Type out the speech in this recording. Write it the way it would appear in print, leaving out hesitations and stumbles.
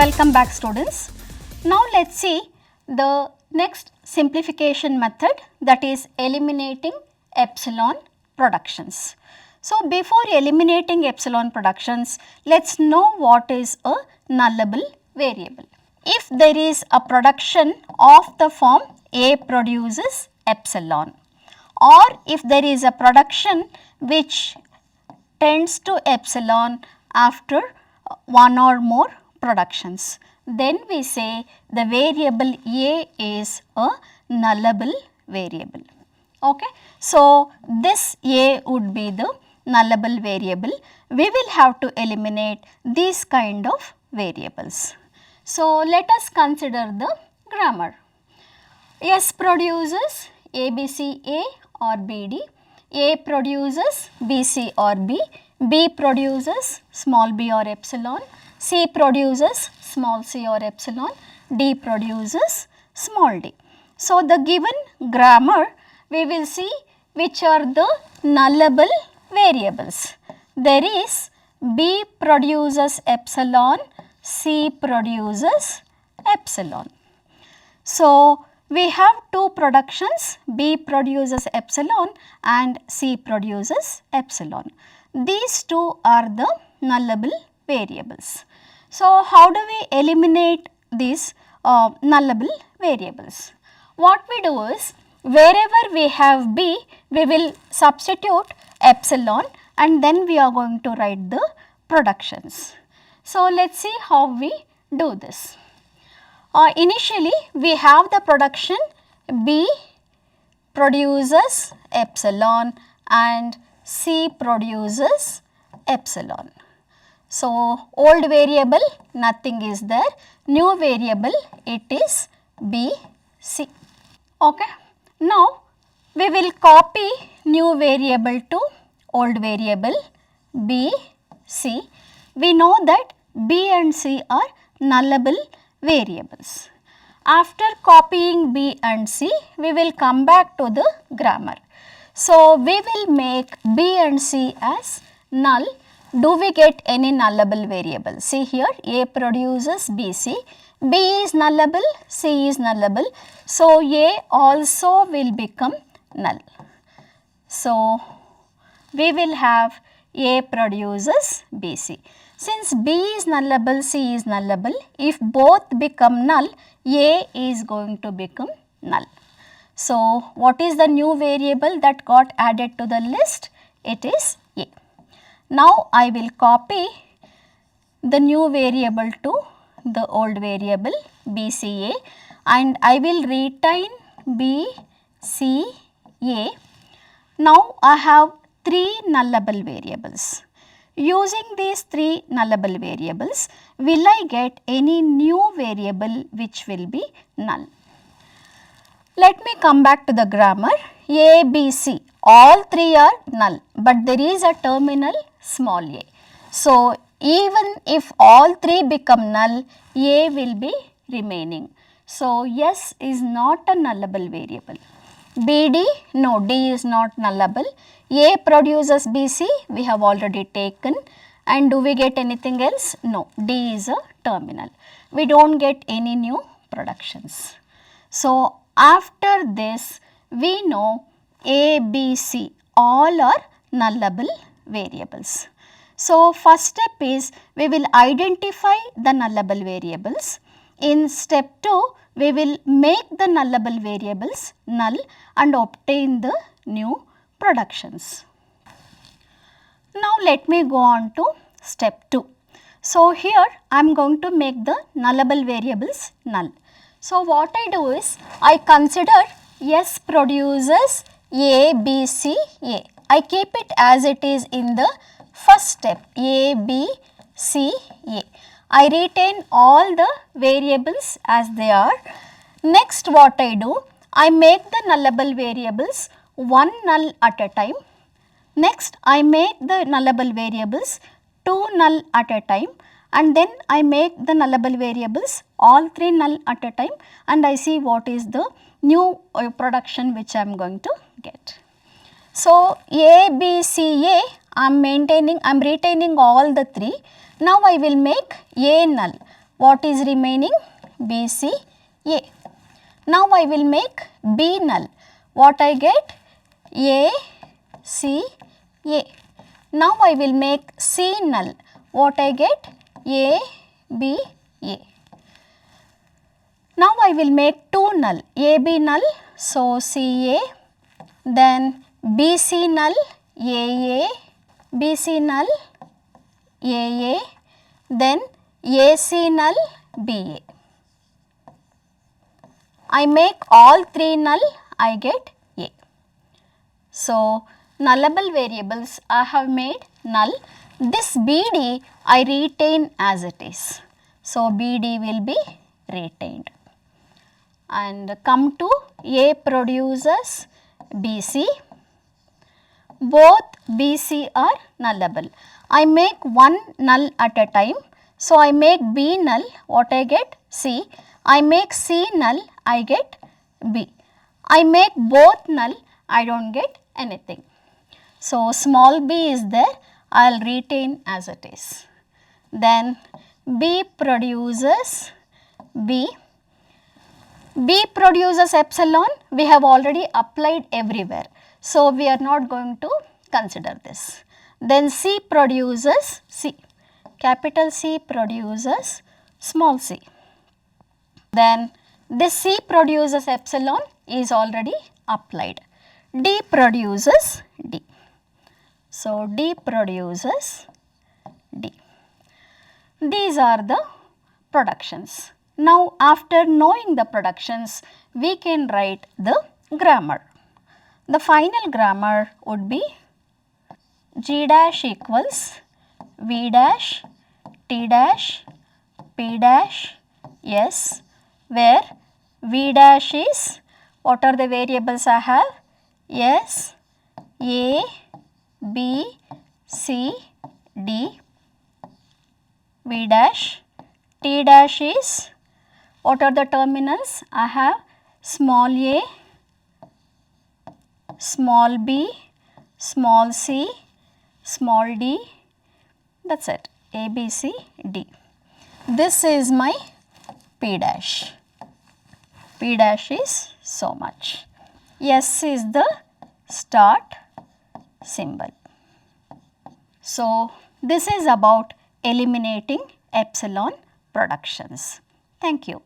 Welcome back students. Now let us see the next simplification method, that is eliminating epsilon productions. So before eliminating epsilon productions, let us know what is a nullable variable. If there is a production of the form A produces epsilon, or if there is a production which tends to epsilon after one or more productions, then we say the variable A is a nullable variable. Okay. So, this A would be the nullable variable. We will have to eliminate these kind of variables. So, let us consider the grammar. S produces ABCA or BD, A produces BC or B produces small b or epsilon, C produces small c or epsilon, D produces small d. So, the given grammar we will see which are the nullable variables. There is B produces epsilon, C produces epsilon. So, we have two productions, B produces epsilon and C produces epsilon. These two are the nullable variables. So, how do we eliminate these nullable variables? What we do is, wherever we have B, we will substitute epsilon and then we are going to write the productions. So, let us see how we do this. Initially, we have the production B produces epsilon and C produces epsilon. So, old variable nothing is there, new variable it is B, C. Okay. Now, we will copy new variable to old variable B, C. We know that B and C are nullable variables. After copying B and C, we will come back to the grammar. So, we will make B and C as null. Do we get any nullable variable? See here, A produces BC, B is nullable, C is nullable. So, A also will become null. So, we will have A produces BC. Since B is nullable, C is nullable, if both become null, A is going to become null. So, what is the new variable that got added to the list? It is A. Now, I will copy the new variable to the old variable BCA and I will retain BCA. Now, I have three nullable variables. Using these three nullable variables, will I get any new variable which will be null? Let me come back to the grammar. A, B, C, all three are null, but there is a terminal small a. So, even if all three become null, A will be remaining. So, S is not a nullable variable. BD, no, D is not nullable. A produces BC, we have already taken, and do we get anything else? No, D is a terminal. We do not get any new productions. So, after this, we know A, B, C all are nullable variables. So, first step is we will identify the nullable variables. In step 2, we will make the nullable variables null and obtain the new productions. Now, let me go on to step 2. So, here I am going to make the nullable variables null. So, what I do is I consider S produces A, B, C, A. I keep it as it is in the first step A, B, C, A. I retain all the variables as they are. Next what I do, I make the nullable variables one null at a time. Next I make the nullable variables two null at a time, and then I make the nullable variables all three null at a time, and I see what is the new production which I am going to get. So, A, B, C, A, I am retaining all the three. Now, I will make A null. What is remaining? B, C, A. Now I will make B null. What I get? A, C, A. Now I will make C null. What I get? A, B, A. Now I will make 2 null. A, B null. So, C, A. Then B, C null. A, A. B, C null. A, A. Then A, C null. B, A. I make all 3 null. I get A. So, nullable variables I have made null. This BD I retain as it is. So, BD will be retained. And come to A produces BC. Both BC are nullable. I make one null at a time. So, I make B null. What I get? C. I make C null. I get B. I make both null. I don't get anything. So, small b is there, I will retain as it is. Then B produces B. B produces epsilon, we have already applied everywhere. So, we are not going to consider this. Then C produces C. Capital C produces small c. Then this C produces epsilon is already applied. D produces D. So, D produces D. These are the productions. Now, after knowing the productions, we can write the grammar. The final grammar would be G dash equals V dash T dash P dash S, where V dash is, what are the variables I have? S, A, B, C, D. V dash. T dash is, what are the terminals? I have small a, small b, small c, small d, that is it, A, B, C, D. This is my P dash. P dash is so much. S is the start symbol. So, this is about eliminating epsilon productions. Thank you.